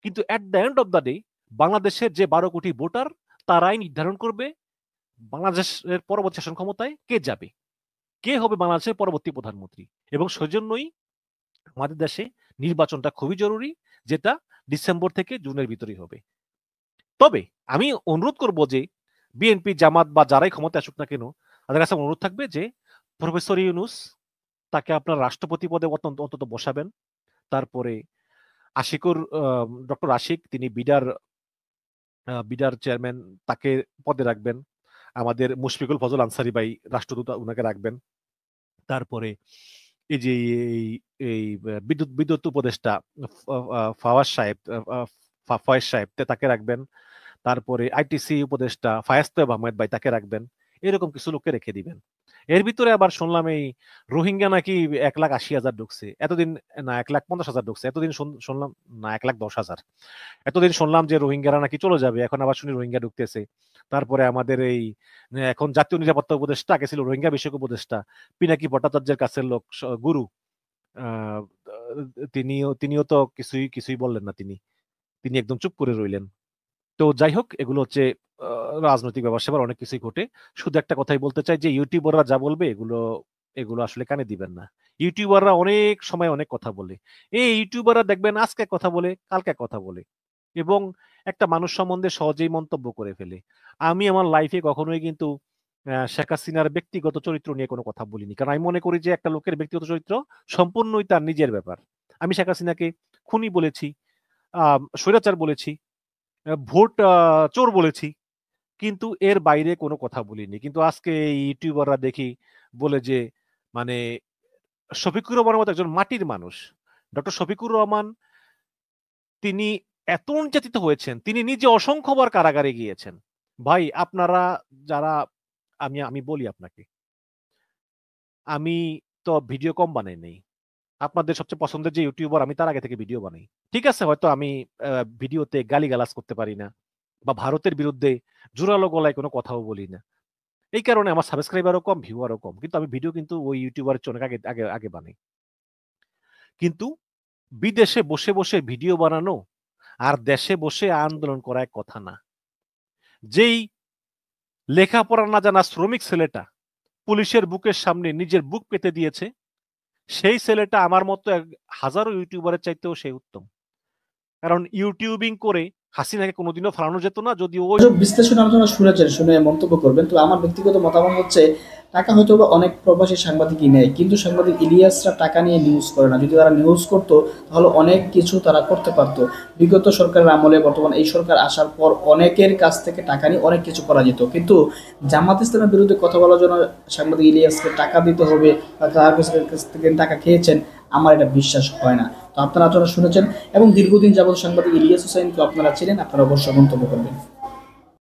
কিন্তু at the end of the day বাংলাদেশের যে 12 কোটি ভোটার তারাই নির্ধারণ করবে বাংলাদেশের পরবর্তী শাসন ক্ষমতায় কে যাবে, কে হবে বাংলাদেশের পরবর্তী প্রধানমন্ত্রী। এবং সেজন্যই আমাদের দেশে নির্বাচনটা খুবই জরুরি, যেটা ডিসেম্বর থেকে জুনের ভিতরেই হবে। তবে আমি অনুরোধ করব যে বিএনপি, জামাত বা যারাই ক্ষমতা আসুক না কেন, তাদের কাছে অনুরোধ থাকবে যে প্রফেসর ইউনূস তাকে আপনার রাষ্ট্রপতি পদে অন্তত বসাবেন। তারপরে ডক্টর আশিক, তিনি বিডার চেয়ারম্যান, তাকে পদে রাখবেন। আমাদের মুশফিকুল ফজল আনসারি ভাই রাষ্ট্রদূত, উনাকে রাখবেন। তারপরে এই যে এই বিদ্যুৎ বিদ্যুৎ উপদেষ্টা ফাওয়াজ সাহেব, ফয়েজ সাহেব, তাকে রাখবেন। তারপরে আইটিসি উপদেষ্টা ফায়াজ তৈয়ব আহমেদ ভাই, তাকে রাখবেন। এরকম কিছু লোককে রেখে দিবেন। এর ভিতরে আবার শুনলাম এই রোহিঙ্গা নাকি 1,80,000 ঢুকছে এতদিন, না 1,50,000 ঢুকছে এতদিন, শুনলাম না 1,10,000। এতদিন শুনলাম যে রোহিঙ্গারা নাকি চলে যাবে, এখন আবার শুনি রোহিঙ্গা ঢুকতেছে। তারপরে আমাদের এই এখন জাতীয় নিরাপত্তা উপদেষ্টা, আগে ছিল রোহিঙ্গা বিষয়ক উপদেষ্টা, পিনাকি ভট্টাচার্যের কাছের লোক, গুরু, আহ, তিনিও তো কিছুই কিছুই বললেন না। তিনি তিনি একদম চুপ করে রইলেন। তো যাই হোক, এগুলো হচ্ছে রাজনৈতিক ব্যবসা, অনেক কিছুই ঘটে। শুধু একটা কথাই বলতে চাই যে ইউটিউবাররা যা বলবে এগুলো এগুলো আসলে কানে দিবেন না। ইউটিউবাররা অনেক সময় অনেক কথা বলে। এই ইউটিউবাররা দেখবেন আজকে কথা বলে, কালকে কথা বলে, এবং একটা মানুষ সম্বন্ধে সহজেই মন্তব্য করে ফেলে। আমি আমার লাইফে কখনোই কিন্তু শেখ হাসিনার ব্যক্তিগত চরিত্র নিয়ে কোনো কথা বলিনি, কারণ আমি মনে করি যে একটা লোকের ব্যক্তিগত চরিত্র সম্পূর্ণই তার নিজের ব্যাপার। আমি শেখ হাসিনাকে খুনি বলেছি, স্বৈরাচার বলেছি, ভোট চোর বলেছি, কিন্তু এর বাইরে কোনো কথা বলিনি। কিন্তু আজকে এই ইউটিউবাররা দেখি বলে যে মানে শফিকুর রহমানের মতো একজন মাটির মানুষ, ডক্টর শফিকুর রহমান, তিনি এত নির্যাতিত হয়েছেন, তিনি নিজে অসংখ্যবার কারাগারে গিয়েছেন। ভাই আপনারা যারা, আমি আমি বলি আপনাকে, আমি তো ভিডিও কম বানাই নেই। আপনাদের সবচেয়ে পছন্দের যে ইউটিউবার, আমি তার আগে থেকে ভিডিও বানাই। ঠিক আছে, হয়তো আমি ভিডিওতে গালিগালাজ করতে পারি না, বা ভারতের বিরুদ্ধে জোরালো গলায় কোনো কথাও বলি না। এই কারণে আমার সাবস্ক্রাইবারও কম, ভিউয়ারও কম, কিন্তু আমি ভিডিও কিন্তু ওই ইউটিউবারের চেয়ে অনেক আগে আগে আগে বানাই। কিন্তু বিদেশে বসে বসে ভিডিও বানানো আর দেশে বসে আন্দোলন করা এক কথা না। যেই লেখাপড়া না জানা শ্রমিক ছেলেটা পুলিশের বুকের সামনে নিজের বুক পেতে দিয়েছে, সেই ছেলেটা আমার মতো হাজারো ইউটিউবারের চাইতেও সে উত্তম। কারণ ইউটিউবিং করে হাসিনাকে কোনোদিনও ফালানো যেত না যদি ওই এসব বিশ্লেষণ আলোচনা শুনেছেন, শুনে মন্তব্য করবেন। তো আমার ব্যক্তিগত মতামত হচ্ছে টাকা হয়তো বা অনেক প্রবাসী সাংবাদিকই নেয়, কিন্তু সাংবাদিক ইলিয়াসরা টাকা নিয়ে নিউজ করে না। যদি তারা নিউজ করতো তাহলে অনেক কিছু তারা করতে পারতো। বিগত সরকারের আমলে বর্তমান এই সরকার আসার পর অনেকের কাছ থেকে টাকা নিয়ে অনেক কিছু করা যেত, কিন্তু জামাত ইসলামের বিরুদ্ধে কথা বলার জন্য সাংবাদিক ইলিয়াসকে টাকা দিতে হবে বা তার কাছ থেকে টাকা খেয়েছেন, আমার এটা বিশ্বাস হয় না। তো আপনারা আলোচনা শুনেছেন এবং দীর্ঘদিন যাবত সাংবাদিক ইলিয়াস হোসেনকে আপনারা ছিলেন, আপনারা অবশ্যই মন্তব্য করবেন।